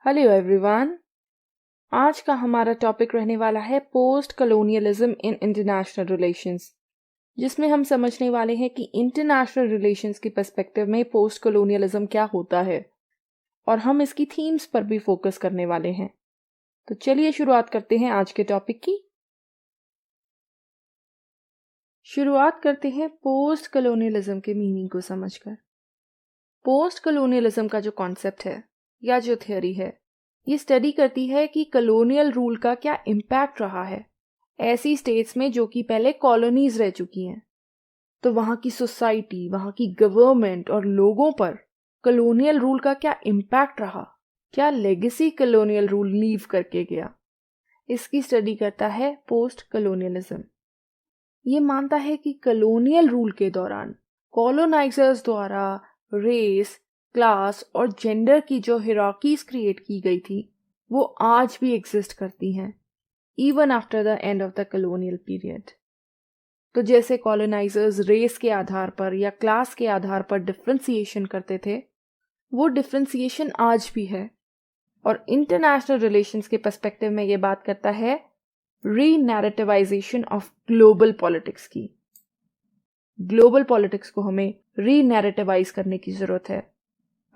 Hello everyone. आज का हमारा टॉपिक रहने वाला है post colonialism in international relations, जिसमें हम समझने वाले हैं कि इंटरनेशनल रिलेशंस की पर्सपेक्टिव में पोस्ट कलोनियलिज्म क्या होता है और हम इसकी थीम्स पर भी फोकस करने वाले हैं। तो चलिए शुरुआत करते हैं आज के टॉपिक की। शुरुआत करते हैं पोस्ट कलोनियलिज्म के मीनिंग को समझकर। पोस्ट कलोनियलिज्म का जो कॉन्सेप्ट है या जो थ्योरी है, ये स्टडी करती है कि कलोनियल रूल का क्या इम्पैक्ट रहा है ऐसी स्टेट्स में जो कि पहले कॉलोनीज रह चुकी हैं। तो वहाँ की सोसाइटी, वहाँ की गवर्नमेंट और लोगों पर कलोनियल रूल का क्या इम्पैक्ट रहा, क्या लेगेसी कलोनियल रूल लीव करके गया, इसकी स्टडी करता है पोस्ट कलोनियलिज्म। ये मानता है कि कलोनियल रूल के दौरान कॉलोनाइजर्स द्वारा रेस, क्लास और जेंडर की जो हिरार्कीज क्रिएट की गई थी वो आज भी एग्जिस्ट करती हैं, even after the end of the colonial period. तो जैसे कॉलोनाइजर्स रेस के आधार पर या क्लास के आधार पर डिफ्रेंसिएशन करते थे, वो डिफ्रेंसिएशन आज भी है। और इंटरनेशनल रिलेशंस के पर्सपेक्टिव में ये बात करता है री-नैरेटिवाइजेशन ऑफ ग्लोबल पॉलिटिक्स की। ग्लोबल पॉलिटिक्स को हमें री-नैरेटिवाइज करने की जरूरत है।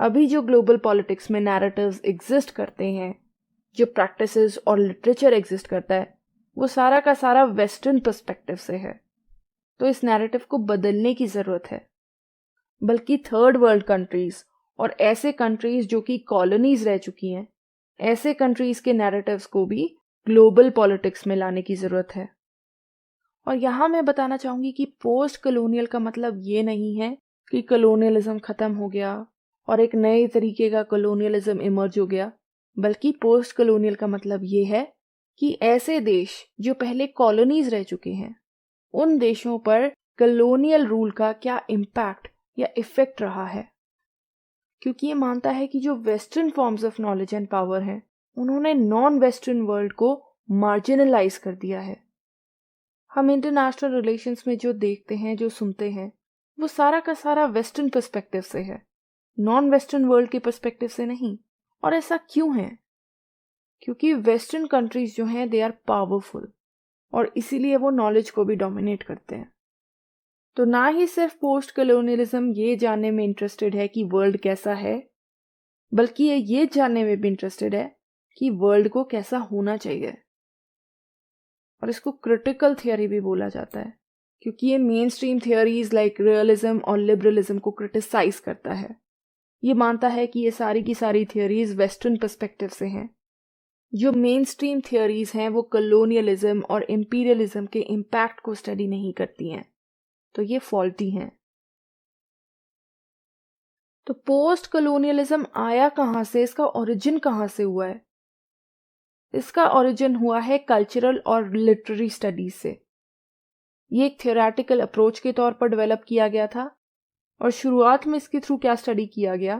अभी जो ग्लोबल पॉलिटिक्स में नैरेटिव्स एग्जिस्ट करते हैं, जो प्रैक्टिसेस और लिटरेचर एग्जिस्ट करता है, वो सारा का सारा वेस्टर्न पर्सपेक्टिव से है। तो इस नैरेटिव को बदलने की ज़रूरत है। बल्कि थर्ड वर्ल्ड कंट्रीज और ऐसे कंट्रीज जो कि कॉलोनीज रह चुकी हैं, ऐसे कंट्रीज के नैरेटिव्स को भी ग्लोबल पॉलिटिक्स में लाने की ज़रूरत है। और यहाँ मैं बताना चाहूँगी कि पोस्ट कलोनियल का मतलब ये नहीं है कि कलोनियलिज्म ख़त्म हो गया और एक नए तरीके का कलोनियलिज्म इमर्ज हो गया, बल्कि पोस्ट कलोनियल का मतलब ये है कि ऐसे देश जो पहले कॉलोनीज रह चुके हैं, उन देशों पर कलोनियल रूल का क्या इम्पैक्ट या इफेक्ट रहा है। क्योंकि ये मानता है कि जो western forms of knowledge and power हैं, उन्होंने नॉन वेस्टर्न वर्ल्ड को मार्जिनलाइज कर दिया है। हम इंटरनेशनल रिलेशंस में जो देखते हैं, जो सुनते हैं, वो सारा का सारा वेस्टर्न पर्सपेक्टिव से है, नॉन वेस्टर्न वर्ल्ड के पर्सपेक्टिव से नहीं। और ऐसा क्यों है? क्योंकि वेस्टर्न कंट्रीज जो हैं दे आर पावरफुल और इसीलिए वो नॉलेज को भी डोमिनेट करते हैं। तो ना ही सिर्फ पोस्ट कलोनियलिज्म ये जानने में इंटरेस्टेड है कि वर्ल्ड कैसा है, बल्कि ये जानने में भी इंटरेस्टेड है कि वर्ल्ड को कैसा होना चाहिए। और इसको क्रिटिकल थियोरी भी बोला जाता है, क्योंकि ये main stream theories like realism और लिबरलिज्म को क्रिटिसाइज करता है। ये मानता है कि ये सारी की सारी थियोरीज वेस्टर्न पर्सपेक्टिव से हैं। जो मेन स्ट्रीम थियोरीज हैं वो कलोनियलिज्म और इंपीरियलिज्म के इम्पैक्ट को स्टडी नहीं करती हैं, तो ये फॉल्टी हैं। तो पोस्ट कलोनियलिज्म आया कहाँ से, इसका ओरिजिन कहाँ से हुआ है? इसका ओरिजिन हुआ है कल्चरल और लिटरेरी स्टडीज से। ये एक थ्योरेटिकल अप्रोच के तौर पर डेवलप किया गया था। और शुरुआत में इसके थ्रू क्या स्टडी किया गया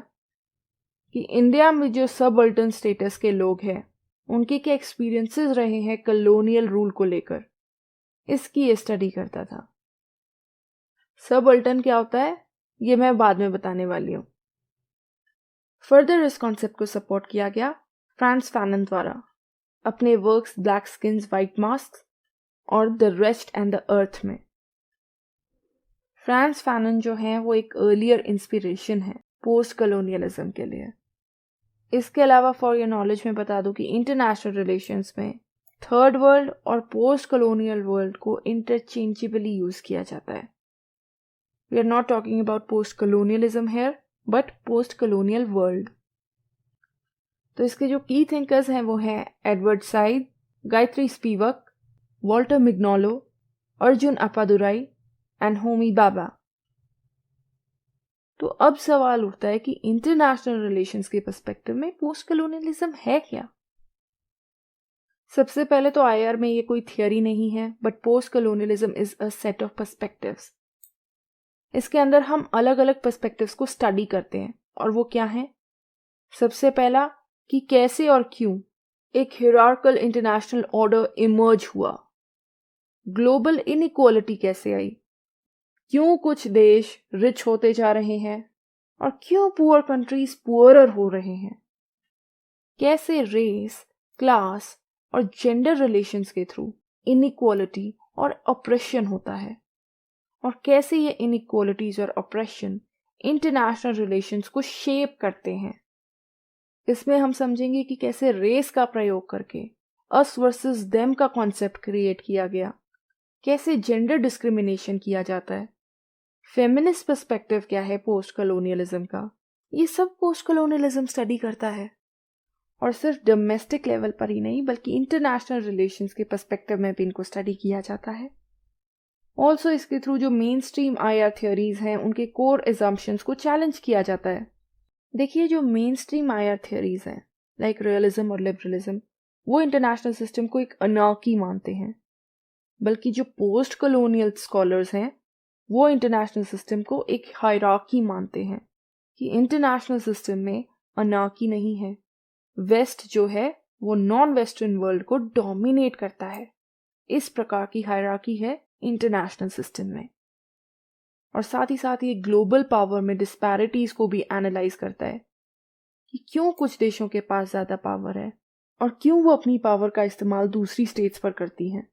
कि इंडिया में जो सबअल्टर्न स्टेटस के लोग हैं, उनके क्या एक्सपीरियंसेस रहे हैं कलोनियल रूल को लेकर, इसकी ये स्टडी करता था। सबअल्टर्न क्या होता है ये मैं बाद में बताने वाली हूँ। फर्दर इस कॉन्सेप्ट को सपोर्ट किया गया फ्रांस फैनन द्वारा अपने works black skins white mask और the rest and the earth में। फ्रांस फैनन जो है वो एक अर्लियर इंस्पिरेशन है पोस्ट कलोनियलिज्म के लिए। इसके अलावा फॉर योर नॉलेज में बता दूं कि इंटरनेशनल रिलेशंस में थर्ड वर्ल्ड और पोस्ट कलोनियल वर्ल्ड को इंटरचेंजेबली यूज किया जाता है। We are not talking about post colonialism here but post colonial world. तो इसके जो की थिंकर्स हैं वो हैं Edward Said, Gayatri Spivak, Walter Mignolo, Arjun Appadurai and Homi Bhabha. तो अब सवाल उठता है कि इंटरनेशनल रिलेशंस के पर्सपेक्टिव में पोस्ट कलोनियलिज्म है क्या? सबसे पहले तो आईआर में ये कोई थियरी नहीं है, but post colonialism is a set of perspectives. इसके अंदर हम अलग अलग पर्सपेक्टिव्स को स्टडी करते हैं, और वो क्या है? सबसे पहला कि कैसे और क्यों एक हियरार्कल इंटरनेशनल ऑर्डर इमर्ज हुआ, ग्लोबल इनइक्वालिटी कैसे आई, क्यों कुछ देश रिच होते जा रहे हैं और क्यों पुअर कंट्रीज पुअरर हो रहे हैं, कैसे रेस, क्लास और जेंडर रिलेशंस के थ्रू इनइक्वालिटी और ऑप्रेशन होता है, और कैसे ये इनइक्वालिटीज और ऑप्रेशन इंटरनेशनल रिलेशंस को शेप करते हैं। इसमें हम समझेंगे कि कैसे रेस का प्रयोग करके अस वर्सेस देम का कॉन्सेप्ट क्रिएट किया गया, कैसे जेंडर डिस्क्रिमिनेशन किया जाता है, फेमिनिस्ट पर्सपेक्टिव क्या है पोस्ट कॉलोनियलिज्म का, ये सब पोस्ट कॉलोनियलिज्म स्टडी करता है। और सिर्फ डोमेस्टिक लेवल पर ही नहीं बल्कि इंटरनेशनल रिलेशंस के पर्सपेक्टिव में भी इनको स्टडी किया जाता है। ऑल्सो इसके थ्रू जो मेन स्ट्रीम IR थ्योरीज हैं उनके कोर एजम्पशंस को चैलेंज किया जाता है। देखिए, जो मेन स्ट्रीम IR थ्योरीज हैं लाइक रियलिज्म और लिबरलिज्म, वो इंटरनेशनल सिस्टम को एक अनार्की मानते हैं, बल्कि जो पोस्ट कॉलोनियल स्कॉलर्स हैं वो इंटरनेशनल सिस्टम को एक हायरार्की मानते हैं कि इंटरनेशनल सिस्टम में अनार्की नहीं है। वेस्ट जो है वो नॉन वेस्टर्न वर्ल्ड को डोमिनेट करता है। इस प्रकार की हायरार्की है इंटरनेशनल सिस्टम में। और साथ ही साथ ये ग्लोबल पावर में डिस्पैरिटीज को भी एनालाइज करता है कि क्यों कुछ देशों के पास ज्यादा पावर है और क्यों वो अपनी पावर का इस्तेमाल दूसरी स्टेट्स पर करती हैं।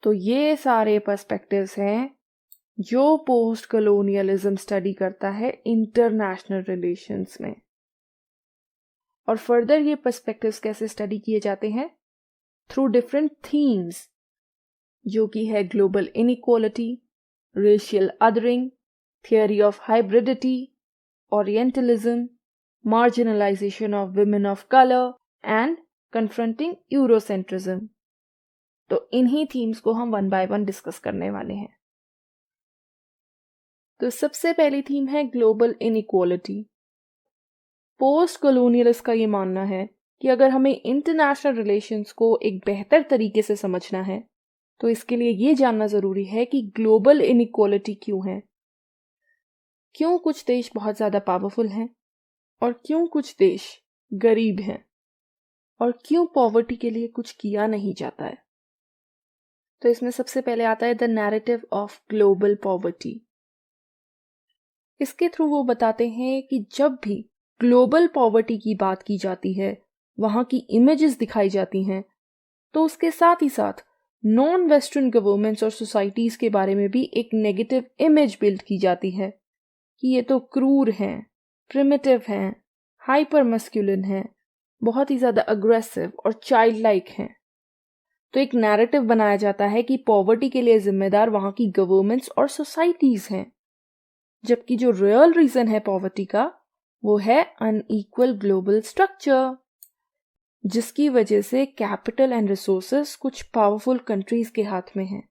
तो ये सारे पर्सपेक्टिव्स हैं जो पोस्ट कॉलोनियलिज्म स्टडी करता है इंटरनेशनल रिलेशंस में। और फर्दर ये पर्सपेक्टिव्स कैसे स्टडी किए जाते हैं? थ्रू डिफरेंट थीम्स, जो कि है global inequality, racial adhering, theory of hybridity, orientalism, marginalisation of women of colour and confronting Eurocentrism. तो इन्हीं थीम्स को हम वन बाय वन डिस्कस करने वाले हैं। तो सबसे पहली थीम है ग्लोबल इनइक्वालिटी। पोस्ट कॉलोनियलिस्ट का ये मानना है कि अगर हमें इंटरनेशनल रिलेशंस को एक बेहतर तरीके से समझना है तो इसके लिए ये जानना जरूरी है कि ग्लोबल इनइक्वालिटी क्यों है, क्यों कुछ देश बहुत ज्यादा पावरफुल हैं और क्यों कुछ देश गरीब हैं, और क्यों पॉवर्टी के लिए कुछ किया नहीं जाता है। तो इसमें सबसे पहले आता है the narrative of global poverty. इसके थ्रू वो बताते हैं कि जब भी ग्लोबल पॉवर्टी की बात की जाती है, वहां की इमेजेस दिखाई जाती हैं, तो उसके साथ ही साथ नॉन वेस्टर्न गवर्नमेंट्स और सोसाइटीज के बारे में भी एक नेगेटिव इमेज बिल्ड की जाती है कि ये तो क्रूर हैं, प्रिमिटिव हैं, हाइपर मस्कुलिन हैं, बहुत ही ज्यादा अग्रेसिव और चाइल्ड लाइक हैं। तो एक नैरेटिव बनाया जाता है कि पॉवर्टी के लिए जिम्मेदार वहां की गवर्नमेंट्स और सोसाइटीज हैं, जबकि जो रियल रीजन है पॉवर्टी का वो है अनइक्वल ग्लोबल स्ट्रक्चर, जिसकी वजह से कैपिटल एंड रिसोर्सेस कुछ पावरफुल कंट्रीज के हाथ में हैं।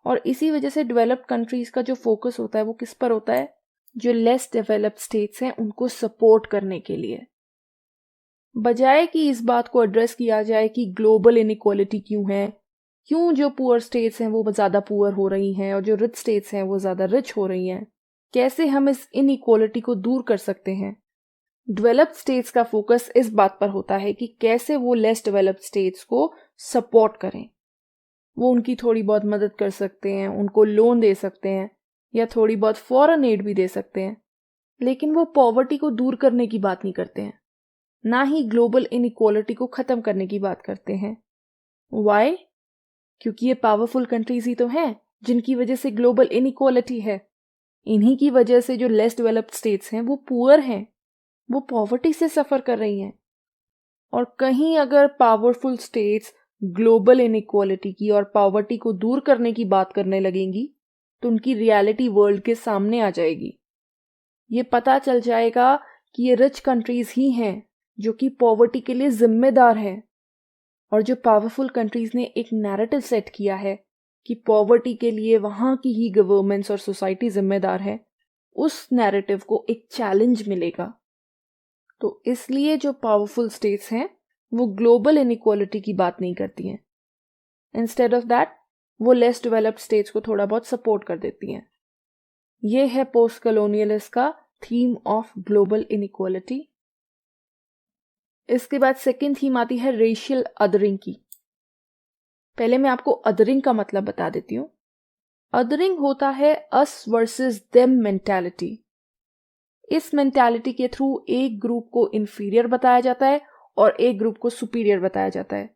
और इसी वजह से डेवलप्ड कंट्रीज का जो फोकस होता है वो किस पर होता है? जो लेस डेवलप्ड स्टेट्स हैं उनको सपोर्ट करने के लिए, बजाय कि इस बात को एड्रेस किया जाए कि ग्लोबल इनइक्वालिटी क्यों है, क्यों जो पुअर स्टेट्स हैं वो ज्यादा पुअर हो रही हैं और जो रिच स्टेट्स हैं वो ज्यादा रिच हो रही हैं, कैसे हम इस इनइक्वालिटी को दूर कर सकते हैं। डेवलप्ड स्टेट्स का फोकस इस बात पर होता है कि कैसे वो लेस डेवलप्ड स्टेट्स को सपोर्ट करें। वो उनकी थोड़ी बहुत मदद कर सकते हैं, उनको लोन दे सकते हैं या थोड़ी बहुत फॉरेन एड भी दे सकते हैं, लेकिन वो पॉवर्टी को दूर करने की बात नहीं करते हैं, ना ही ग्लोबल इनइक्वालिटी को खत्म करने की बात करते हैं। व्हाई? क्योंकि ये पावरफुल कंट्रीज ही तो हैं जिनकी वजह से ग्लोबल इनइक्वालिटी है। इन्हीं की वजह से जो लेस डेवलप्ड स्टेट्स हैं वो पुअर हैं, वो पॉवर्टी से सफर कर रही हैं। और कहीं अगर पावरफुल स्टेट्स ग्लोबल इनइक्वालिटी की और पॉवर्टी को दूर करने की बात करने लगेंगी तो उनकी रियलिटी वर्ल्ड के सामने आ जाएगी। ये पता चल जाएगा कि ये रिच कंट्रीज ही हैं जो कि पॉवर्टी के लिए जिम्मेदार हैं, और जो पावरफुल कंट्रीज ने एक नैरेटिव सेट किया है कि पॉवर्टी के लिए वहां की ही गवर्नमेंट्स और सोसाइटी जिम्मेदार है, उस नैरेटिव को एक चैलेंज मिलेगा। तो इसलिए जो पावरफुल स्टेट्स हैं वो ग्लोबल इनइक्वालिटी की बात नहीं करती हैं। इंस्टेड ऑफ दैट वो लेस डेवलप्ड स्टेट्स को थोड़ा बहुत सपोर्ट कर देती हैं। ये है पोस्ट कॉलोनियलिस्ट का थीम ऑफ ग्लोबल इनइक्वालिटी। इसके बाद सेकेंड थीम आती है रेशियल अदरिंग की। पहले मैं आपको अदरिंग का मतलब बता देती हूँ। अदरिंग होता है अस वर्सेस देम मेंटालिटी। इस मेंटालिटी के थ्रू एक ग्रुप को इन्फीरियर बताया जाता है और एक ग्रुप को सुपीरियर बताया जाता है।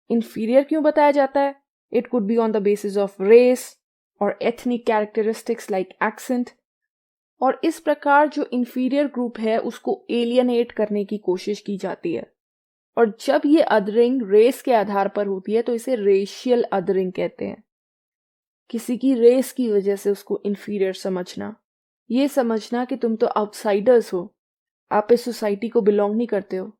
इन्फीरियर क्यों बताया जाता है? It could be on the basis of race और एथनिक कैरेक्टरिस्टिक्स लाइक एक्सेंट। और इस प्रकार जो इन्फीरियर ग्रुप है उसको एलियनेट करने की कोशिश की जाती है। और जब ये अदरिंग रेस के आधार पर होती है तो इसे रेशियल अदरिंग कहते हैं। किसी की रेस की वजह से उसको इन्फीरियर समझना, ये समझना कि तुम तो आउटसाइडर्स हो, आप इस सोसाइटी को बिलोंग नहीं करते हो,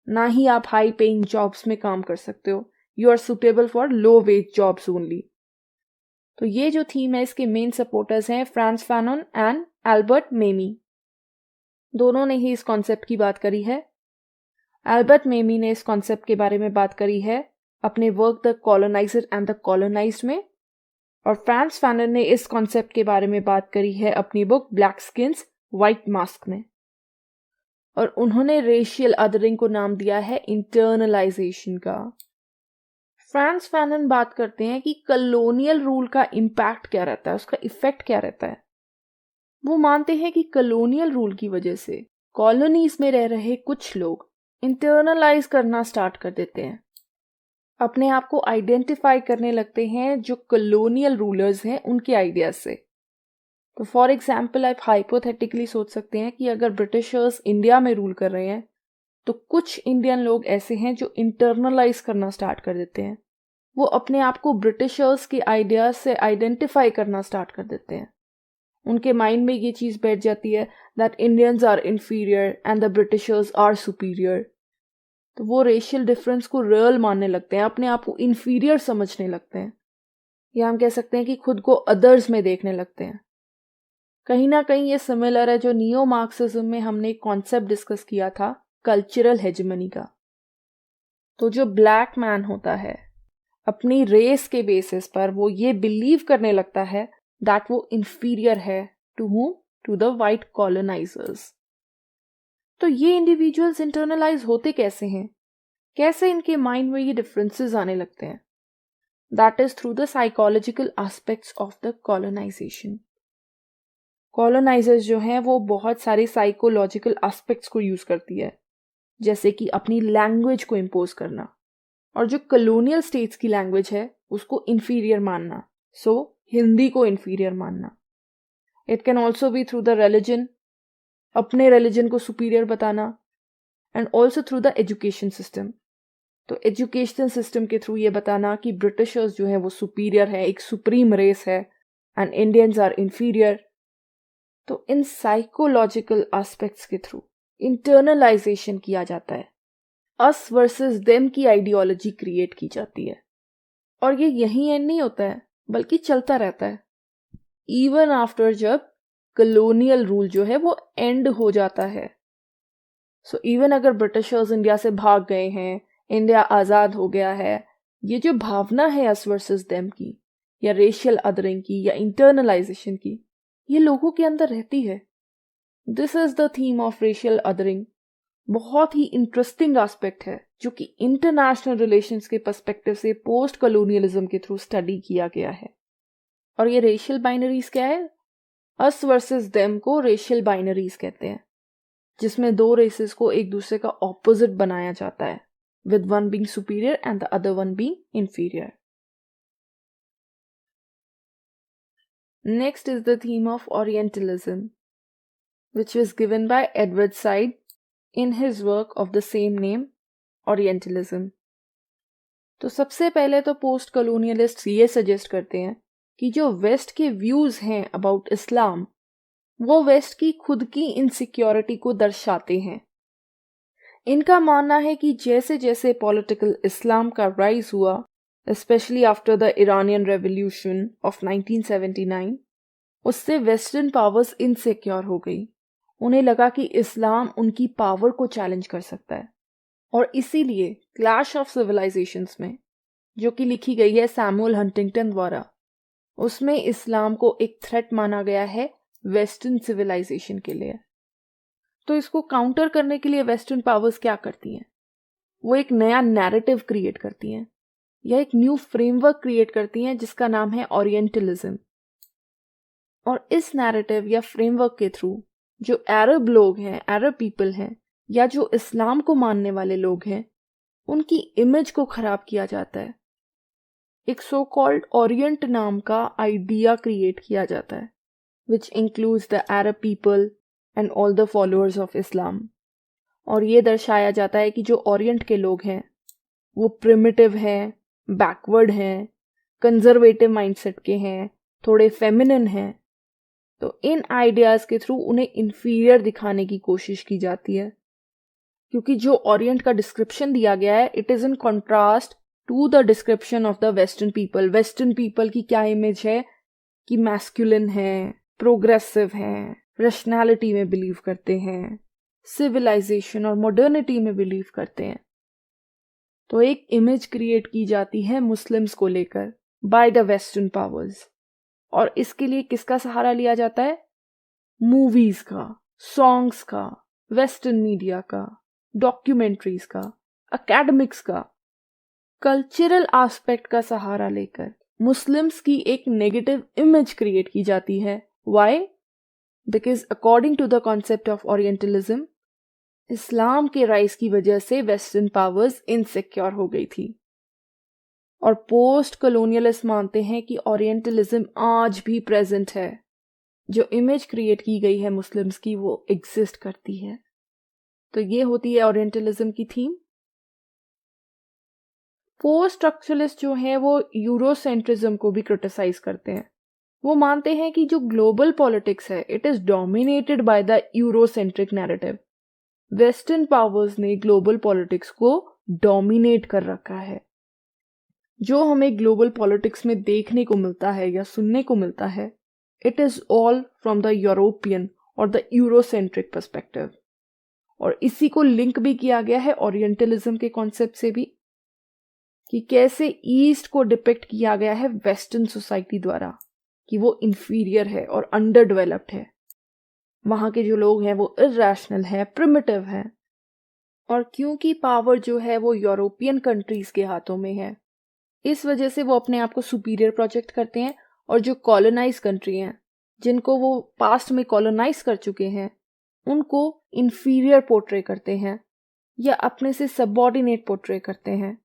ना ही आप हाई पेइंग जॉब्स में काम कर सकते हो, you are suitable for low wage jobs only. तो ये जो थीम है इसके मेन सपोर्टर्स हैं Frantz Fanon and Albert Memmi. दोनों ने ही इस कॉन्सेप्ट की बात करी है। एल्बर्ट मेमी ने इस कॉन्सेप्ट के बारे में बात करी है अपने work the coloniser and the colonised में, और फ्रांस फैनन ने इस कॉन्सेप्ट के बारे में बात करी है अपनी book black skins white mask में। और उन्होंने रेशियल अदरिंग को नाम दिया है इंटरनलाइजेशन का। फ्रांस फैनन बात करते हैं कि कॉलोनियल रूल का इम्पैक्ट क्या रहता है, उसका इफेक्ट क्या रहता है। वो मानते हैं कि कॉलोनियल रूल की वजह से कॉलोनीज में रह रहे कुछ लोग इंटरनलाइज करना स्टार्ट कर देते हैं, अपने आप को आइडेंटिफाई करने लगते हैं जो कॉलोनियल रूलर्स हैं उनके आइडियाज से। तो फॉर एग्जाम्पल आप हाइपोथेटिकली सोच सकते हैं कि अगर ब्रिटिशर्स इंडिया में रूल कर रहे हैं तो कुछ इंडियन लोग ऐसे हैं जो इंटरनलाइज करना स्टार्ट कर देते हैं, वो अपने आप को ब्रिटिशर्स के आइडियाज से आइडेंटिफाई करना स्टार्ट कर देते हैं। उनके माइंड में ये चीज़ बैठ जाती है that Indians are inferior and the Britishers are superior. तो वो रेशियल डिफरेंस को रियल मानने लगते हैं, अपने आप को इन्फीरियर समझने लगते हैं, या हम कह सकते हैं कि खुद को अदर्स में देखने लगते हैं। कहीं ना कहीं ये सिमिलर है जो नियो मार्क्सिज्म में हमने एक कॉन्सेप्ट डिस्कस किया था कल्चरल हेजेमनी का। तो जो ब्लैक मैन होता है अपनी रेस के बेसिस पर वो ये बिलीव करने लगता है दैट वो इंफीरियर है to whom? To the white colonisers. तो ये इंडिविजुअल्स इंटरनलाइज होते कैसे हैं, कैसे इनके माइंड में ये डिफरेंसेस आने लगते हैं? That is through the psychological aspects of the colonisation. Colonisers जो हैं वो बहुत सारे साइकोलॉजिकल एस्पेक्ट्स को यूज करती है, जैसे कि अपनी लैंग्वेज को इम्पोज करना, और जो कॉलोनियल स्टेट्स की लैंग्वेज है उसको इन्फीरियर मानना, सो हिंदी को इन्फीरियर मानना। It can also be through the religion, अपने रिलीजन को सुपीरियर बताना, and also through the education system. तो एजुकेशन सिस्टम के थ्रू ये बताना कि ब्रिटिशर्स जो है वो सुपीरियर है, एक सुप्रीम रेस है, एंड इंडियंस आर इन्फीरियर। तो इन साइकोलॉजिकल एस्पेक्ट्स के थ्रू इंटरनलाइजेशन किया जाता है, अस वर्सेस देम की आइडियोलॉजी क्रिएट की जाती है। और ये यहीं एंड नहीं होता है बल्कि चलता रहता है इवन आफ्टर जब कॉलोनियल रूल जो है वो एंड हो जाता है। सो इवन अगर ब्रिटिशर्स इंडिया से भाग गए हैं, इंडिया आज़ाद हो गया है, ये जो भावना है अस वर्सेस देम की, या रेशियल अदरिंग की, या इंटरनलाइजेशन की, ये लोगों के अंदर रहती है। This is the theme of racial adhering. बहुत ही इंटरेस्टिंग एस्पेक्ट है जो कि इंटरनेशनल रिलेशंस के पर्सपेक्टिव से पोस्ट कॉलोनियलिज्म के थ्रू स्टडी किया गया है। और ये रेशियल बाइनरीज क्या है? अस वर्सेस देम को रेशियल बाइनरीज कहते हैं, जिसमें दो रेसेस को एक दूसरे का ऑपोजिट बनाया जाता है, with one being superior and the other one being inferior. Next is the theme of Orientalism, which was given by Edward Said in his work of the same name, Orientalism. तो सबसे पहले तो post colonialist ये suggest करते हैं कि जो waste के व्यूज हैं अबाउट इस्लाम वो वेस्ट की खुद की इनसिक्योरिटी को दर्शाते हैं। इनका मानना है कि जैसे जैसे पॉलिटिकल इस्लाम का राइज हुआ, specially after the Iranian revolution of 1979, उससे वेस्टर्न पावर्स इनसिक्योर हो गई। उन्हें लगा कि इस्लाम उनकी पावर को चैलेंज कर सकता है, और इसीलिए क्लैश ऑफ सिविलाइजेशंस में, जो कि लिखी गई है सैमुअल हंटिंगटन द्वारा, उसमें इस्लाम को एक थ्रेट माना गया है वेस्टर्न सिविलाइजेशन के लिए। तो इसको काउंटर करने के लिए वेस्टर्न पावर्स क्या करती हैं? वो एक नया नैरेटिव क्रिएट करती हैं, या एक न्यू फ्रेमवर्क क्रिएट करती हैं जिसका नाम है ओरिएंटलिज्म। और इस नैरेटिव या फ्रेमवर्क के थ्रू जो अरब लोग हैं, अरब पीपल हैं, या जो इस्लाम को मानने वाले लोग हैं, उनकी इमेज को खराब किया जाता है। एक सो कॉल्ड ओरिएंट नाम का आइडिया क्रिएट किया जाता है, which includes the Arab people and all the followers of Islam. और ये दर्शाया जाता है कि जो ओरिएंट के लोग हैं वो प्रिमिटिव हैं, बैकवर्ड हैं, कंजर्वेटिव माइंडसेट के हैं, थोड़े फेमिनिन हैं। तो इन आइडियाज के थ्रू उन्हें इंफीरियर दिखाने की कोशिश की जाती है, क्योंकि जो ओरिएंट का डिस्क्रिप्शन दिया गया है it is in contrast to the description of the western people. Western people की क्या इमेज है कि मैस्कुलिन है, प्रोग्रेसिव हैं, रैशनैलिटी में बिलीव करते हैं, सिविलाइजेशन और मॉडर्निटी में बिलीव करते हैं। तो एक इमेज क्रिएट की जाती है मुस्लिम्स को लेकर बाय द वेस्टर्न पावर्स, और इसके लिए किसका सहारा लिया जाता है? मूवीज का, सॉन्ग्स का, वेस्टर्न मीडिया का, डॉक्यूमेंट्रीज का, एकेडमिक्स का, कल्चरल एस्पेक्ट का सहारा लेकर मुस्लिम्स की एक नेगेटिव इमेज क्रिएट की जाती है। Why? Because according to the concept of orientalism, इस्लाम के राइज की वजह से वेस्टर्न पावर्स इनसिक्योर हो गई थी। और पोस्ट कॉलोनियलिस्ट मानते हैं कि ओरिएंटलिज्म आज भी प्रेजेंट है। जो इमेज क्रिएट की गई है मुस्लिम्स की वो एग्जिस्ट करती है। तो ये होती है ओरिएंटलिज्म की थीम। पोस्ट स्ट्रक्चरलिस्ट जो है वो यूरोसेंट्रिज्म को भी क्रिटिसाइज करते हैं। वो मानते हैं कि जो ग्लोबल पॉलिटिक्स है it is dominated by the Eurocentric narrative. Western powers ने ग्लोबल पॉलिटिक्स को डोमिनेट कर रखा है। जो हमें ग्लोबल पॉलिटिक्स में देखने को मिलता है या सुनने को मिलता है it is all from the European और द यूरोसेंट्रिक पर्सपेक्टिव। और इसी को लिंक भी किया गया है ओरिएंटलिज्म के कॉन्सेप्ट से भी, कि कैसे ईस्ट को डिपिक्ट किया गया है वेस्टर्न सोसाइटी द्वारा कि वो इंफीरियर है और अंडर डेवलप्ड है। वहां के जो लोग हैं वो इरैशनल है, प्रिमिटिव है। और क्योंकि पावर जो है वो यूरोपियन कंट्रीज के हाथों में है, इस वजह से वो अपने आप को सुपीरियर प्रोजेक्ट करते हैं। और जो कॉलोनाइज कंट्री हैं, जिनको वो पास्ट में कॉलोनाइज कर चुके हैं, उनको इंफीरियर पोर्ट्रे करते हैं या अपने से सबऑर्डिनेट पोर्ट्रे करते हैं।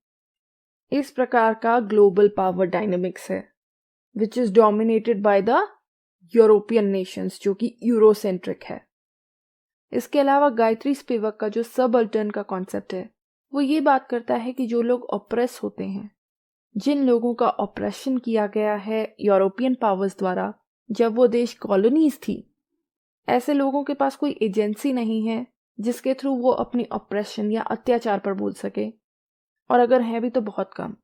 इस प्रकार का ग्लोबल पावर डायनेमिक्स है which is dominated by the European Nations, जो कि यूरोसेंट्रिक है। इसके अलावा गायत्री स्पिवक का जो सबअल्टर्न का कॉन्सेप्ट है वो ये बात करता है कि जो लोग ऑप्रेस होते हैं, जिन लोगों का ऑपरेशन किया गया है यूरोपियन पावर्स द्वारा जब वो देश कॉलोनीज थी, ऐसे लोगों के पास कोई एजेंसी नहीं है जिसके थ्रू वो अपनी ऑपरेशन या अत्याचार पर बोल सके, और अगर है भी तो बहुत कम।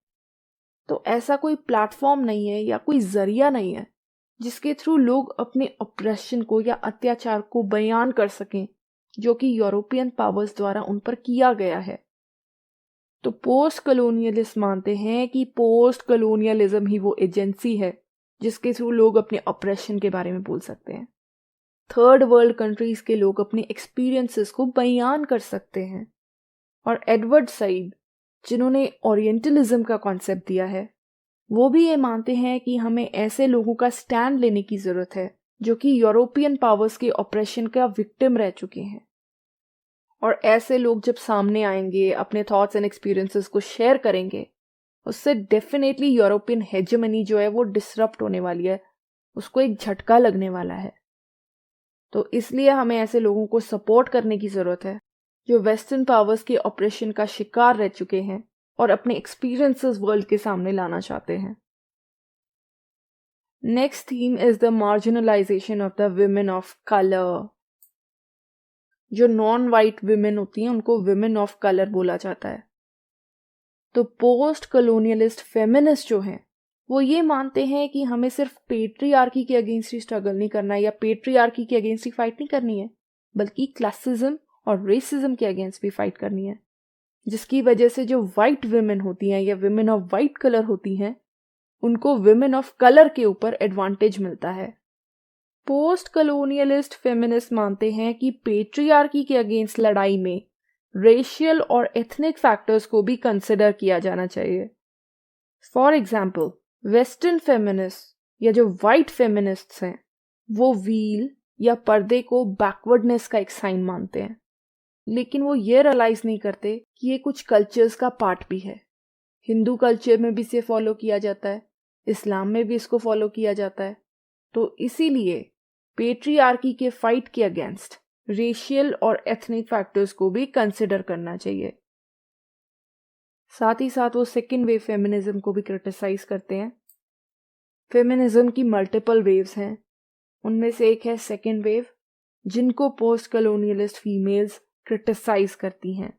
तो ऐसा कोई प्लेटफॉर्म नहीं है या कोई जरिया नहीं है जिसके थ्रू लोग अपने ऑपरेशन को या अत्याचार को बयान कर सकें जो कि यूरोपियन पावर्स द्वारा उन पर किया गया है। तो पोस्ट कॉलोनियलिस्ट मानते हैं कि पोस्ट कॉलोनियलिज्म ही वो एजेंसी है जिसके थ्रू लोग अपने ऑपरेशन के बारे में बोल सकते हैं। थर्ड वर्ल्ड कंट्रीज के लोग अपने एक्सपीरियंसेस को बयान कर सकते हैं। और एडवर्ड सईद, जिन्होंने ओरिएंटलिज्म का कॉन्सेप्ट दिया है, वो भी ये मानते हैं कि हमें ऐसे लोगों का स्टैंड लेने की जरूरत है जो कि यूरोपियन पावर्स के ऑपरेशन का विक्टिम रह चुके हैं। और ऐसे लोग जब सामने आएंगे, अपने थॉट्स एंड एक्सपीरियंसेस को शेयर करेंगे, उससे डेफिनेटली यूरोपियन हेजेमनी जो है वो डिसरप्ट होने वाली है, उसको एक झटका लगने वाला है। तो इसलिए हमें ऐसे लोगों को सपोर्ट करने की जरूरत है जो वेस्टर्न पावर्स के ऑपरेशन का शिकार रह चुके हैं और अपने एक्सपीरियंसेस वर्ल्ड के सामने लाना चाहते हैं। Next theme is the marginalisation of the women of colour. जो नॉन वाइट विमेन होती हैं उनको विमेन ऑफ कलर बोला जाता है। तो पोस्ट कॉलोनियलिस्ट फेमिनिस्ट जो हैं वो ये मानते हैं कि हमें सिर्फ पेट्रियार्की के अगेंस्ट ही स्ट्रगल नहीं करना है या पेट्रियार्की के अगेंस्ट ही फाइट नहीं करनी है, बल्कि क्लासिज्म और रेसिज्म के अगेंस्ट भी फाइट करनी है, जिसकी वजह से जो वाइट विमेन होती हैं या विमेन ऑफ वाइट कलर होती हैं उनको विमेन ऑफ कलर के ऊपर एडवांटेज मिलता है। पोस्ट कॉलोनियलिस्ट फेमिनिस्ट मानते हैं कि पेट्रियार्की के अगेंस्ट लड़ाई में रेशियल और एथनिक फैक्टर्स को भी कंसिडर किया जाना चाहिए। फॉर एग्जाम्पल, वेस्टर्न फेमिनिस्ट या जो वाइट फेमिनिस्ट्स हैं वो व्हील, या पर्दे को बैकवर्डनेस का एक साइन मानते हैं, लेकिन वो ये रियलाइज नहीं करते कि ये कुछ कल्चर्स का पार्ट भी है। हिंदू कल्चर में भी इसे फॉलो किया जाता है, इस्लाम में भी इसको फॉलो किया जाता है। तो इसीलिए पेट्रियार्की के फाइट के अगेंस्ट रेशियल और एथनिक फैक्टर्स को भी कंसिडर करना चाहिए। साथ ही साथ वो सेकेंड वेव फेमिनिज्म को भी क्रिटिसाइज करते हैं। फेमिनिज्म की मल्टीपल वेव्स हैं, उनमें से एक है सेकेंड वेव, जिनको पोस्ट कलोनियलिस्ट फीमेल्स क्रिटिसाइज करती हैं।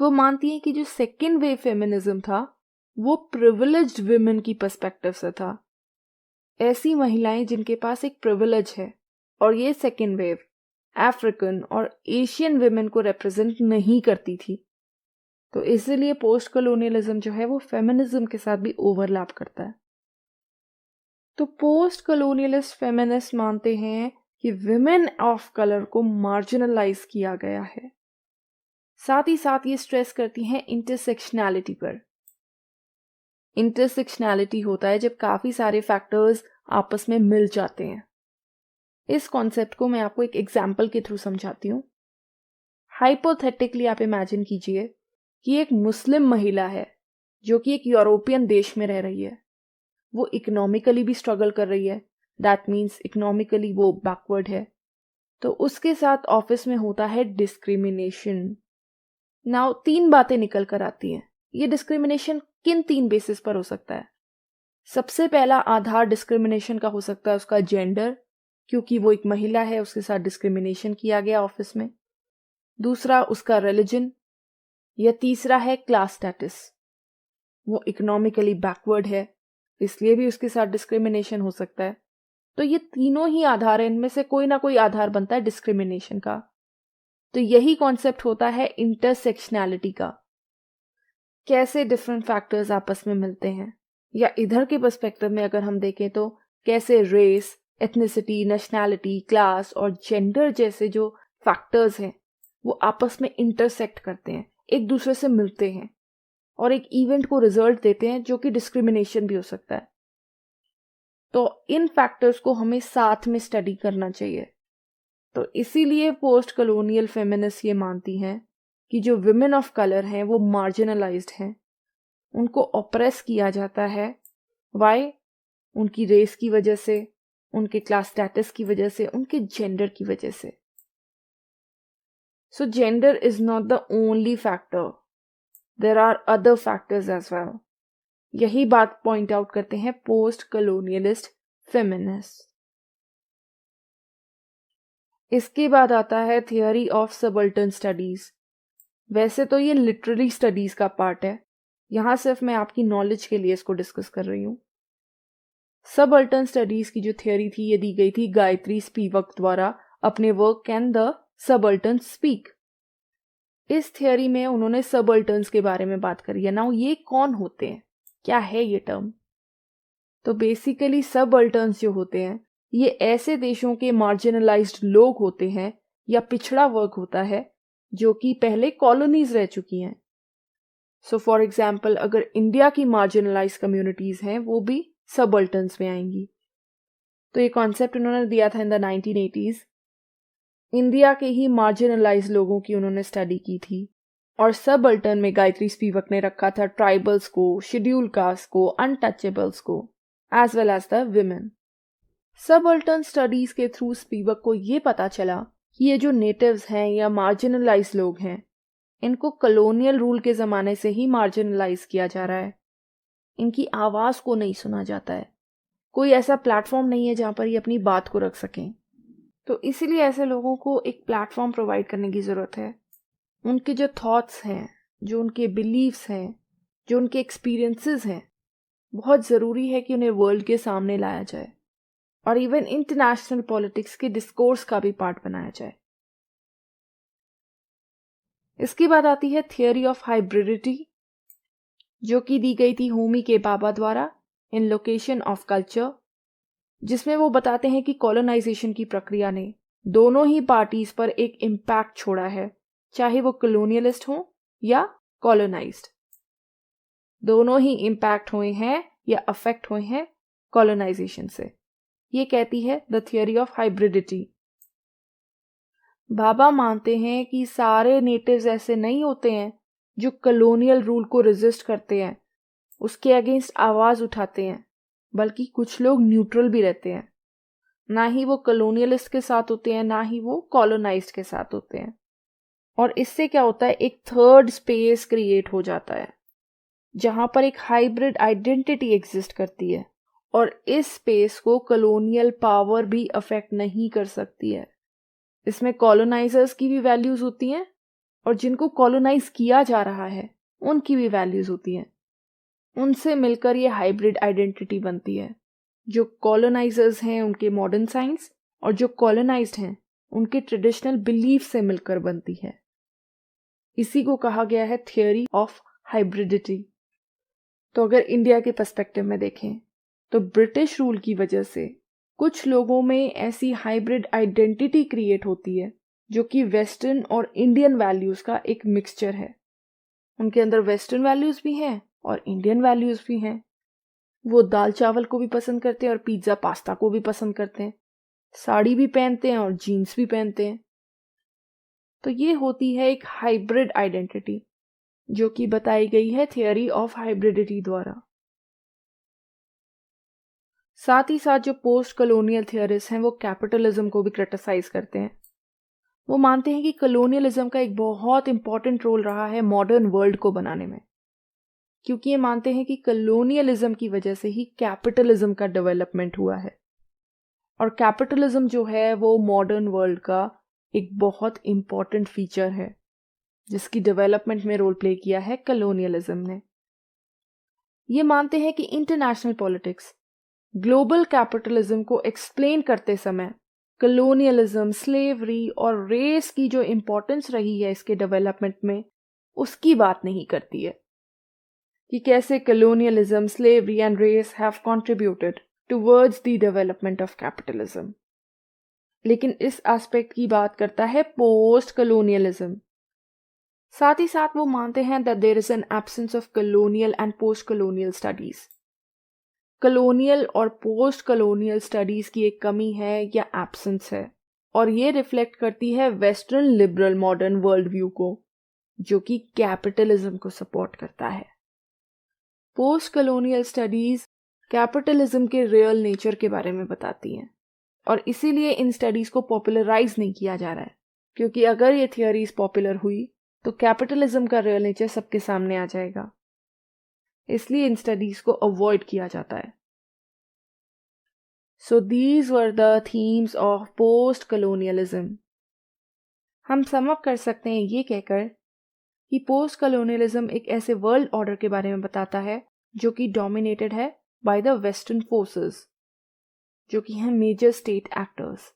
वो मानती हैं कि जो सेकेंड वेव फेमिनिज्म था वो प्रिविलेज्ड विमेन की पर्सपेक्टिव से था, ऐसी महिलाएं जिनके पास एक प्रिविलेज है, और ये सेकेंड वेव अफ्रीकन और एशियन विमेन को रिप्रेजेंट नहीं करती थी। तो इसलिए पोस्ट कलोनियलिज्म जो है वो फेमिनिज्म के साथ भी ओवरलैप करता है। तो पोस्ट कलोनियलिस्ट फेमिनिस्ट मानते हैं कि विमेन ऑफ कलर को मार्जिनलाइज किया गया है। साथ ही साथ ये स्ट्रेस करती हैं इंटरसेक्शनैलिटी पर। इंटरसेक्शनैलिटी होता है जब काफी सारे फैक्टर्स आपस में मिल जाते हैं। इस कॉन्सेप्ट को मैं आपको एक एग्जाम्पल के थ्रू समझाती हूँ। हाइपोथेटिकली आप इमेजिन कीजिए कि एक मुस्लिम महिला है जो कि एक यूरोपियन देश में रह रही है। वो इकोनॉमिकली भी स्ट्रगल कर रही है, दैट मीन्स इकोनॉमिकली वो बैकवर्ड है। तो उसके साथ ऑफिस में होता है डिस्क्रिमिनेशन। नाउ 3 बातें निकल कर आती हैं। ये डिस्क्रिमिनेशन किन 3 बेसिस पर हो सकता है? सबसे पहला आधार डिस्क्रिमिनेशन का हो सकता है उसका जेंडर, क्योंकि वो एक महिला है, उसके साथ डिस्क्रिमिनेशन किया गया ऑफिस में। दूसरा उसका रिलीजन, या तीसरा है क्लास स्टेटस, वो इकोनॉमिकली बैकवर्ड है इसलिए भी उसके साथ डिस्क्रिमिनेशन हो सकता है। तो ये तीनों ही आधार हैं, इनमें से कोई ना कोई आधार बनता है डिस्क्रिमिनेशन का। तो यही कॉन्सेप्ट होता है इंटरसेक्शनैलिटी का, कैसे डिफरेंट फैक्टर्स आपस में मिलते हैं, या इधर के पर्सपेक्टिव में अगर हम देखें तो कैसे रेस, एथनिसिटी, नेशनैलिटी, क्लास और जेंडर जैसे जो फैक्टर्स हैं वो आपस में इंटरसेक्ट करते हैं, एक दूसरे से मिलते हैं और एक इवेंट को रिजल्ट देते हैं जो कि डिस्क्रिमिनेशन भी हो सकता है। तो इन फैक्टर्स को हमें साथ में स्टडी करना चाहिए। तो इसीलिए पोस्ट कलोनियल फेमिनिस्ट ये मानती हैं कि जो विमेन ऑफ कलर हैं वो मार्जिनलाइज्ड हैं, उनको ऑप्रेस किया जाता है। वाई? उनकी रेस की वजह से, उनके क्लास स्टेटस की वजह से, उनके जेंडर की वजह से। So gender is not the only factor, there are other factors as well. यही बात पॉइंट आउट करते हैं पोस्ट कलोनियलिस्ट फेमिनिस्ट। इसके बाद आता है थियोरी ऑफ सबल्टन स्टडीज। वैसे तो ये लिटरेरी स्टडीज का पार्ट है, यहां सिर्फ मैं आपकी नॉलेज के लिए इसको डिस्कस कर रही हूं। सबल्टन स्टडीज की जो थियोरी थी ये दी गई थी गायत्री स्पिवक द्वारा अपने work can the subaltern speak. इस थियोरी में उन्होंने सबल्टन्स के बारे में बात करी है। नाउ ये कौन होते हैं, क्या है ये टर्म? तो बेसिकली सबल्टन्स जो होते हैं ये ऐसे देशों के मार्जिनलाइज्ड लोग होते हैं या पिछड़ा वर्ग होता है जो कि पहले कॉलोनीज रह चुकी हैं। सो फॉर एग्जाम्पल अगर इंडिया की मार्जिनलाइज कम्युनिटीज हैं वो भी सबल्टन्स में आएंगी। तो ये कॉन्सेप्ट उन्होंने दिया था इन द 1980s। इंडिया के ही मार्जिनलाइज लोगों की उन्होंने स्टडी की थी और सबल्टन में गायत्री स्पिवक ने रखा था ट्राइबल्स को, शेड्यूल कास्ट को, अनटचेबल्स को, as well as the women. Subaltern studies के थ्रू स्पिवक को ये पता चला कि ये जो नेटिव्स हैं या मार्जिनलाइज लोग हैं इनको कॉलोनियल रूल के ज़माने से ही मार्जिनलाइज किया जा रहा है। इनकी आवाज़ को नहीं सुना जाता है, कोई ऐसा प्लेटफॉर्म नहीं है जहाँ पर ये अपनी बात को रख सकें। तो इसीलिए ऐसे लोगों को एक प्लेटफॉर्म प्रोवाइड करने की ज़रूरत है। उनके जो थॉट्स हैं, जो उनके बिलीव्स हैं, जो उनके एक्सपीरियंसेस हैं, बहुत ज़रूरी है कि उन्हें वर्ल्ड के सामने लाया जाए और इवन इंटरनेशनल पॉलिटिक्स के डिस्कोर्स का भी पार्ट बनाया जाए। इसके बाद आती है थियोरी ऑफ हाइब्रिडिटी जो कि दी गई थी होमी के बाबा द्वारा इन लोकेशन ऑफ कल्चर, जिसमें वो बताते हैं कि कॉलोनाइजेशन की प्रक्रिया ने दोनों ही पार्टीज पर एक इम्पैक्ट छोड़ा है, चाहे वो कॉलोनियलिस्ट हो या कॉलोनाइज्ड। दोनों ही इम्पैक्ट हुए हैं या अफेक्ट हुए हैं कॉलोनाइजेशन से। ये कहती है the theory of hybridity. Bhabha मानते हैं कि सारे नेटिव्स ऐसे नहीं होते हैं जो कॉलोनियल रूल को रेजिस्ट करते हैं, उसके अगेंस्ट आवाज़ उठाते हैं, बल्कि कुछ लोग न्यूट्रल भी रहते हैं। ना ही वो कॉलोनियलिस्ट के साथ होते हैं, ना ही वो कॉलोनाइज्ड के साथ होते हैं। और इससे क्या होता है, एक थर्ड स्पेस क्रिएट हो जाता है जहां पर एक हाइब्रिड आइडेंटिटी एग्जिस्ट करती है, और इस स्पेस को कॉलोनियल पावर भी अफेक्ट नहीं कर सकती है। इसमें कॉलोनाइजर्स की भी वैल्यूज होती हैं और जिनको कॉलोनाइज किया जा रहा है उनकी भी वैल्यूज होती हैं। उनसे मिलकर ये हाइब्रिड आइडेंटिटी बनती है। जो कॉलोनाइजर्स हैं उनके मॉडर्न साइंस, और जो कॉलोनाइज्ड हैं उनके ट्रेडिशनल बिलीफ से मिलकर बनती है। इसी को कहा गया है थियोरी ऑफ हाइब्रिडिटी। तो अगर इंडिया के पर्सपेक्टिव में देखें तो ब्रिटिश रूल की वजह से कुछ लोगों में ऐसी हाइब्रिड आइडेंटिटी क्रिएट होती है जो कि वेस्टर्न और इंडियन वैल्यूज का एक मिक्सचर है। उनके अंदर वेस्टर्न वैल्यूज भी हैं और इंडियन वैल्यूज भी हैं। वो दाल चावल को भी पसंद करते हैं और पिज्ज़ा पास्ता को भी पसंद करते हैं, साड़ी भी पहनते हैं और जीन्स भी पहनते हैं। तो ये होती है एक हाइब्रिड आइडेंटिटी जो कि बताई गई है थियोरी ऑफ हाइब्रिडिटी द्वारा। साथ ही साथ जो पोस्ट कॉलोनियल थियरिस्ट हैं वो कैपिटलिज्म को भी क्रिटिसाइज करते हैं। वो मानते हैं कि कॉलोनियलिज्म का एक बहुत इंपॉर्टेंट रोल रहा है मॉडर्न वर्ल्ड को बनाने में, क्योंकि ये मानते हैं कि कॉलोनियलिज्म की वजह से ही कैपिटलिज्म का डेवलपमेंट हुआ है। और कैपिटलिज्म जो है वो मॉडर्न वर्ल्ड का एक बहुत इंपॉर्टेंट फीचर है जिसकी डेवलपमेंट में रोल प्ले किया है कॉलोनियलिज्म ने। ये मानते हैं कि इंटरनेशनल पॉलिटिक्स ग्लोबल कैपिटलिज्म को एक्सप्लेन करते समय कॉलोनियलिज्म, स्लेवरी और रेस की जो इंपॉर्टेंस रही है इसके डेवलपमेंट में, उसकी बात नहीं करती है कि कैसे colonialism, slavery and race have contributed towards the development of capitalism. लेकिन इस एस्पेक्ट की बात करता है पोस्ट कॉलोनियलिज्म। साथ ही साथ वो मानते हैं that there is an absence of colonial and post colonial studies. Colonial और पोस्ट कॉलोनियल स्टडीज की एक कमी है या एब्सेंस है, और ये रिफ्लेक्ट करती है western liberal modern world view को जो कि कैपिटलिज्म को सपोर्ट करता है। पोस्ट कॉलोनियल स्टडीज कैपिटलिज्म के रियल नेचर के बारे में बताती हैं, और इसीलिए इन स्टडीज को पॉपुलराइज नहीं किया जा रहा है, क्योंकि अगर ये थियोरीज पॉपुलर हुई तो कैपिटलिज्म का रियल नेचर सबके सामने आ जाएगा। इसलिए इन स्टडीज को अवॉइड किया जाता है। So these were the themes of post colonialism. हम सम अप कर सकते हैं ये कहकर कि पोस्ट कॉलोनियलिज्म एक ऐसे वर्ल्ड ऑर्डर के बारे में बताता है जो कि डोमिनेटेड है बाय द वेस्टर्न फोर्सेस, जो कि हैं मेजर स्टेट एक्टर्स,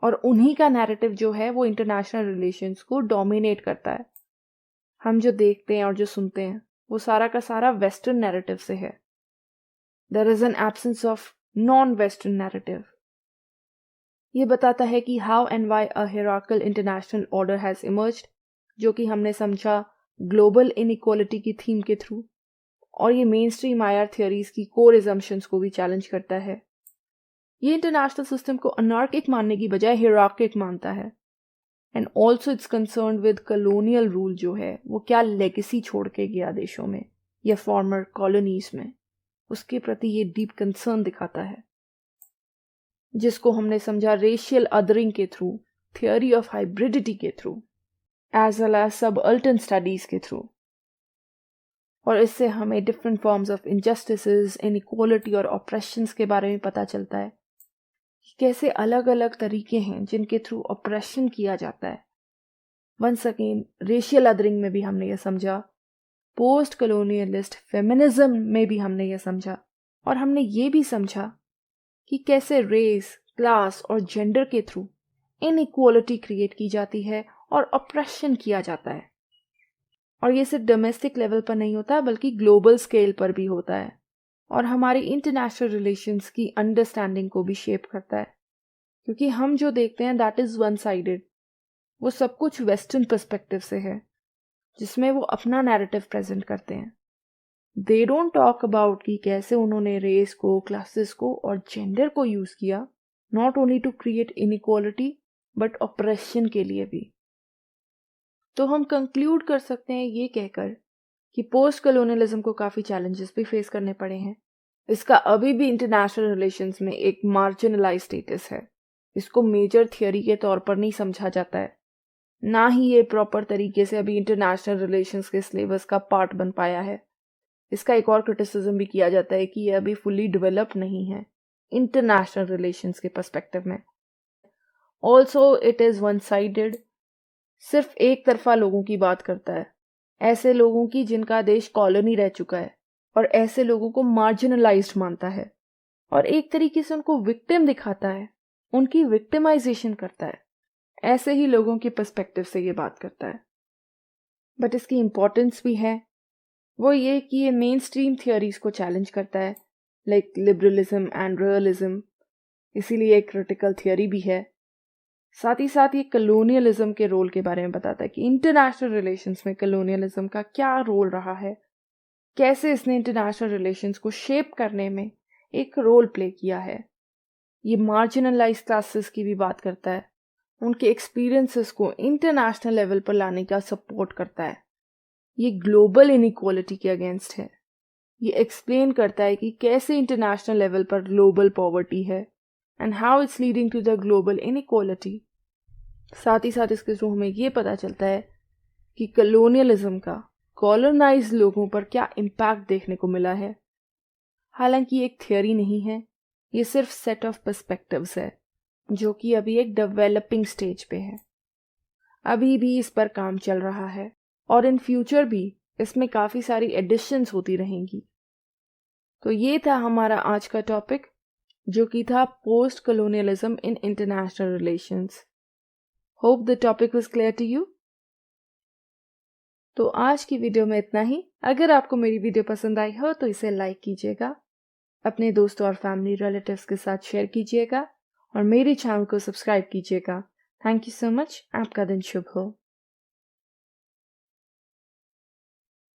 और उन्हीं का नैरेटिव जो है वो इंटरनेशनल रिलेशंस को डोमिनेट करता है। हम जो देखते हैं और जो सुनते हैं वो सारा का सारा वेस्टर्न नैरेटिव से है। There is an absence of non western narrative. ये बताता है कि how and why a hierarchical international order has emerged, जो कि हमने समझा ग्लोबल इनइक्वालिटी की थीम के थ्रू, और ये मेन स्ट्रीम आईआर थियरीज की कोर असम्पशंस को भी चैलेंज करता है। ये इंटरनेशनल सिस्टम को अनार्किक मानने की बजाय हियरार्किक मानता है, and also it's concern with colonial rule जो है वो क्या लेगेसी छोड़ के गया देशों में या फॉर्मर कॉलोनीज में, उसके प्रति ये डीप कंसर्न दिखाता है, जिसको हमने समझा रेशियल अदरिंग के थ्रू, थियोरी ऑफ हाइब्रिडिटी के through, as well as subaltern studies के थ्रू। और इससे हमें different forms of injustices, inequality और ऑप्रेशंस के बारे में पता चलता है कि कैसे अलग अलग तरीके हैं जिनके थ्रू ऑप्रेशन किया जाता है। वंस अगेन रेशियल अदरिंग में भी हमने यह समझा, पोस्ट कॉलोनियलिस्ट फेमिनिज्म में भी हमने यह समझा, और हमने ये भी समझा कि कैसे रेस, क्लास और जेंडर के थ्रू इनइक्वालिटी क्रिएट की जाती है और ऑप्रेशन किया जाता है। और ये सिर्फ डोमेस्टिक लेवल पर नहीं होता बल्कि ग्लोबल स्केल पर भी होता है, और हमारी इंटरनेशनल रिलेशंस की अंडरस्टैंडिंग को भी शेप करता है, क्योंकि हम जो देखते हैं दैट इज वन साइडेड। वो सब कुछ वेस्टर्न पर्सपेक्टिव से है जिसमें वो अपना नैरेटिव प्रेजेंट करते हैं। दे डोंट टॉक अबाउट कि कैसे उन्होंने रेस को, क्लासेस को और जेंडर को यूज किया not only to create inequality but oppression के लिए भी। तो हम कंक्लूड कर सकते हैं ये कहकर कि पोस्ट कलोनियलिज्म को काफ़ी चैलेंजेस भी फेस करने पड़े हैं। इसका अभी भी इंटरनेशनल रिलेशंस में एक मार्जिनलाइज स्टेटस है। इसको मेजर थियोरी के तौर पर नहीं समझा जाता है, ना ही ये प्रॉपर तरीके से अभी इंटरनेशनल रिलेशंस के सिलेबस का पार्ट बन पाया है। इसका एक और क्रिटिसिज्म भी किया जाता है कि ये अभी फुली डेवलप नहीं है इंटरनेशनल रिलेशंस के पर्सपेक्टिव में। Also it is one sided, सिर्फ एक तरफा लोगों की बात करता है, ऐसे लोगों की जिनका देश कॉलोनी रह चुका है, और ऐसे लोगों को मार्जिनलाइज्ड मानता है और एक तरीके से उनको विक्टिम दिखाता है, उनकी विक्टिमाइजेशन करता है। ऐसे ही लोगों के पर्सपेक्टिव से ये बात करता है। बट इसकी इम्पोर्टेंस भी है, वो ये कि ये मेन स्ट्रीम थियोरीज को चैलेंज करता है, लाइक लिबरलिज्म एंड रियलिज्म, इसीलिए एक क्रिटिकल थियोरी भी है। साथ ही साथ ये कलोनियलिज्म के रोल के बारे में बताता है कि इंटरनेशनल रिलेशंस में कलोनियलिज्म का क्या रोल रहा है, कैसे इसने इंटरनेशनल रिलेशंस को शेप करने में एक रोल प्ले किया है। ये मार्जिनलाइज क्लासेस की भी बात करता है, उनके एक्सपीरियंसेस को इंटरनेशनल लेवल पर लाने का सपोर्ट करता है। ये ग्लोबल इनइक्वालिटी के अगेंस्ट है। ये एक्सप्लेन करता है कि कैसे इंटरनेशनल लेवल पर ग्लोबल पॉवर्टी है and how it's leading to the global inequality. साथ ही साथ इसके थ्रू हमें ये पता चलता है कि कलोनियलिज्म का कॉलोनाइज लोगों पर क्या इम्पैक्ट देखने को मिला है। हालांकि एक थियोरी नहीं है, ये सिर्फ सेट ऑफ पर्सपेक्टिव्स है जो कि अभी एक डेवलपिंग स्टेज पे है। अभी भी इस पर काम चल रहा है और इन फ्यूचर भी इसमें काफ़ी सारी एडिशंस होती रहेंगी। तो ये था हमारा आज का टॉपिक, जो कि था post colonialism in international relations. Hope the topic was clear to you. तो आज की वीडियो में इतना ही। अगर आपको मेरी वीडियो पसंद आई हो तो इसे लाइक कीजिएगा, अपने दोस्तों और फैमिली रिलेटिव्स के साथ शेयर कीजिएगा और मेरे चैनल को सब्सक्राइब कीजिएगा। Thank you so much. आपका दिन शुभ हो।